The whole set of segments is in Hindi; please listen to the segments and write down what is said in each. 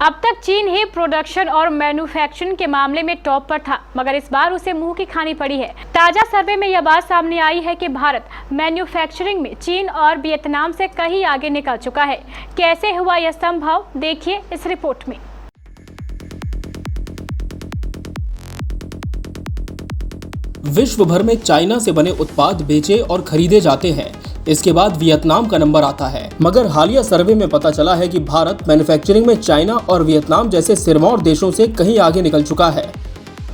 अब तक चीन ही प्रोडक्शन और मैन्युफैक्चरिंग के मामले में टॉप पर था, मगर इस बार उसे मुंह की खानी पड़ी है। ताजा सर्वे में यह बात सामने आई है कि भारत मैन्युफैक्चरिंग में चीन और वियतनाम से कहीं आगे निकल चुका है। कैसे हुआ यह संभव, देखिए इस रिपोर्ट में। विश्व भर में चाइना से बने उत्पाद बेचे और खरीदे जाते हैं। इसके बाद वियतनाम का नंबर आता है, मगर हालिया सर्वे में पता चला है कि भारत मैन्युफैक्चरिंग में चाइना और वियतनाम जैसे सिरमौर देशों से कहीं आगे निकल चुका है।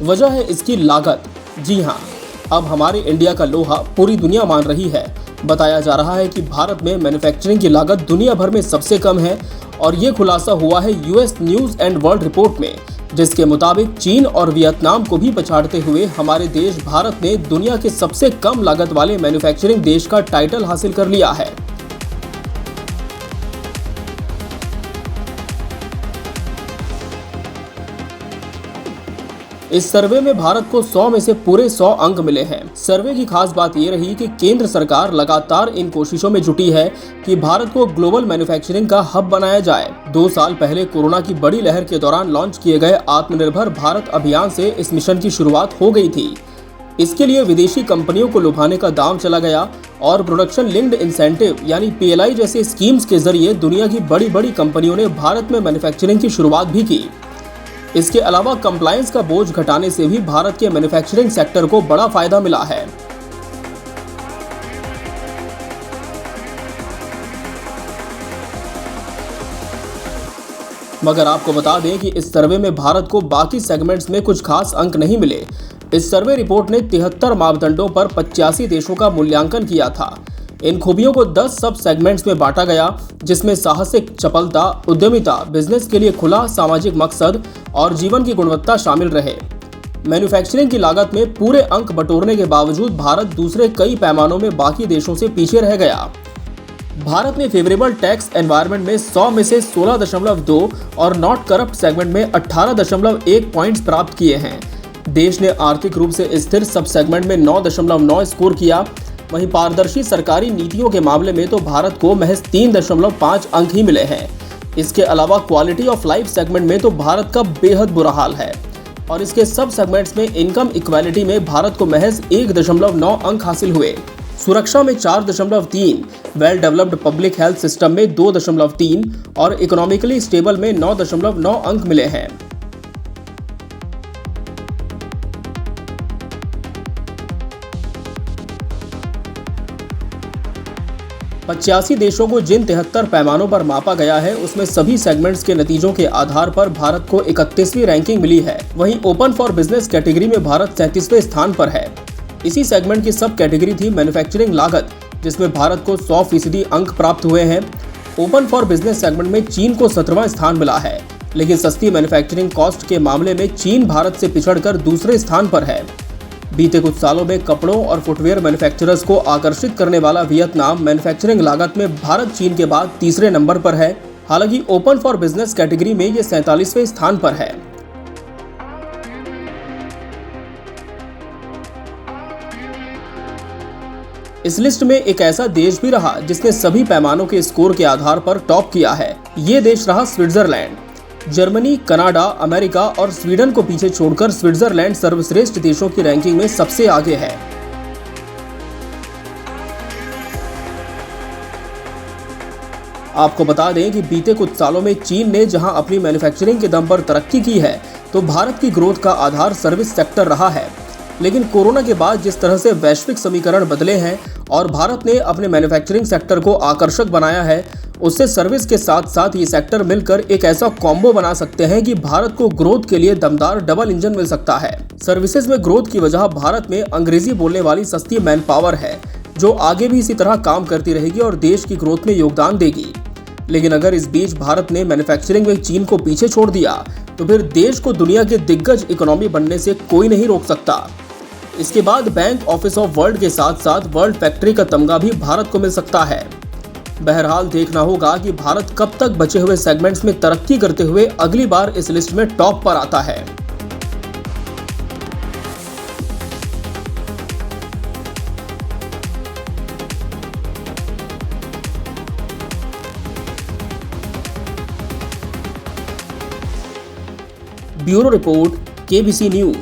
वजह है इसकी लागत। जी हाँ, अब हमारे इंडिया का लोहा पूरी दुनिया मान रही है। बताया जा रहा है कि भारत में मैन्युफैक्चरिंग की लागत दुनिया भर में सबसे कम है और ये खुलासा हुआ है US news and world report में, जिसके मुताबिक चीन और वियतनाम को भी पछाड़ते हुए हमारे देश भारत ने दुनिया के सबसे कम लागत वाले मैन्युफैक्चरिंग देश का टाइटल हासिल कर लिया है। इस सर्वे में भारत को 100 में से पूरे 100 अंक मिले हैं। सर्वे की खास बात ये रही कि केंद्र सरकार लगातार इन कोशिशों में जुटी है कि भारत को ग्लोबल मैन्युफैक्चरिंग का हब बनाया जाए। 2 साल पहले कोरोना की बड़ी लहर के दौरान लॉन्च किए गए आत्मनिर्भर भारत अभियान से इस मिशन की शुरुआत हो गई थी। इसके लिए विदेशी कंपनियों को लुभाने का दांव चला गया और प्रोडक्शन लिंक्ड इंसेंटिव यानी PLI जैसे स्कीम्स के जरिए दुनिया की बड़ी बड़ी कंपनियों ने भारत में मैन्युफैक्चरिंग की शुरुआत भी की। इसके अलावा कंप्लायंस का बोझ घटाने से भी भारत के मैन्युफैक्चरिंग सेक्टर को बड़ा फायदा मिला है। मगर आपको बता दें कि इस सर्वे में भारत को बाकी सेगमेंट्स में कुछ खास अंक नहीं मिले। इस सर्वे रिपोर्ट ने 73 मापदंडों पर 85 देशों का मूल्यांकन किया था। इन खूबियों को 10 सब सेगमेंट्स में बांटा गया, जिसमें साहसिक, चपलता, उद्यमिता, बिजनेस के लिए खुला, सामाजिक मकसद और जीवन की गुणवत्ता शामिल रहे। मैन्युफैक्चरिंग की लागत में पूरे अंक बटोरने के बावजूद भारत दूसरे कई पैमानों में बाकी देशों से पीछे रह गया। भारत ने फेवरेबल टैक्स एनवायरनमेंट में 100 में से 16.2 और नॉट करप्ट सेगमेंट में 18.1 पॉइंट्स प्राप्त किए हैं। देश ने आर्थिक रूप से स्थिर सब सेगमेंट में 9.9 स्कोर किया। वहीं पारदर्शी सरकारी नीतियों के मामले में तो भारत को महज 3.5 अंक ही मिले हैं। इसके अलावा क्वालिटी ऑफ लाइफ सेगमेंट में तो भारत का बेहद बुरा हाल है और इसके सब सेगमेंट्स में इनकम इक्वालिटी में भारत को महज 1.9 अंक हासिल हुए। सुरक्षा में 4.3, well developed public health system में 2.3 और इकोनॉमिकली स्टेबल में 9.9 अंक मिले हैं। पचासी देशों को जिन 73 पैमानों पर मापा गया है, उसमें सभी सेगमेंट्स के नतीजों के आधार पर भारत को 31वीं रैंकिंग मिली है। वहीं ओपन फॉर बिजनेस कैटेगरी में भारत 37वें स्थान पर है। इसी सेगमेंट की सब कैटेगरी थी मैन्युफैक्चरिंग लागत, जिसमें भारत को 100% अंक प्राप्त हुए हैं। ओपन फॉर बिजनेस सेगमेंट में चीन को 17वां स्थान मिला है, लेकिन सस्ती मैन्युफैक्चरिंग कॉस्ट के मामले में चीन भारत से पिछड़कर दूसरे स्थान पर है। बीते कुछ सालों में कपड़ों और फुटवेयर मैन्युफैक्चरर्स को आकर्षित करने वाला वियतनाम मैन्युफैक्चरिंग लागत में भारत चीन के बाद तीसरे नंबर पर है। हालांकि ओपन फॉर बिजनेस कैटेगरी में ये 47वें स्थान पर है। इस लिस्ट में एक ऐसा देश भी रहा जिसने सभी पैमानों के स्कोर के आधार पर टॉप किया है। ये देश रहा स्विट्जरलैंड। जर्मनी, कनाडा, अमेरिका और स्वीडन को पीछे छोड़कर स्विट्जरलैंड सर्वश्रेष्ठ देशों की रैंकिंग में सबसे आगे है। आपको बता दें कि बीते कुछ सालों में चीन ने जहां अपनी मैन्युफैक्चरिंग के दम पर तरक्की की है, तो भारत की ग्रोथ का आधार सर्विस सेक्टर रहा है। लेकिन कोरोना के बाद जिस तरह से वैश्विक समीकरण बदले हैं और भारत ने अपने मैन्युफैक्चरिंग सेक्टर को आकर्षक बनाया है, उससे सर्विस के साथ साथ ये सेक्टर मिलकर एक ऐसा कॉम्बो बना सकते हैं कि भारत को ग्रोथ के लिए दमदार डबल इंजन मिल सकता है। सर्विसेज में ग्रोथ की वजह भारत में अंग्रेजी बोलने वाली सस्ती मैन पावर है, जो आगे भी इसी तरह काम करती रहेगी और देश की ग्रोथ में योगदान देगी। लेकिन अगर इस बीच भारत ने मैन्युफैक्चरिंग में चीन को पीछे छोड़ दिया, तो फिर देश को दुनिया के दिग्गज इकोनॉमी बनने से कोई नहीं रोक सकता। इसके बाद बैंक ऑफिस ऑफ वर्ल्ड के साथ साथ वर्ल्ड फैक्ट्री का तमगा भी भारत को मिल सकता है। बहरहाल देखना होगा कि भारत कब तक बचे हुए सेगमेंट्स में तरक्की करते हुए अगली बार इस लिस्ट में टॉप पर आता है। Bureau report, KBC news.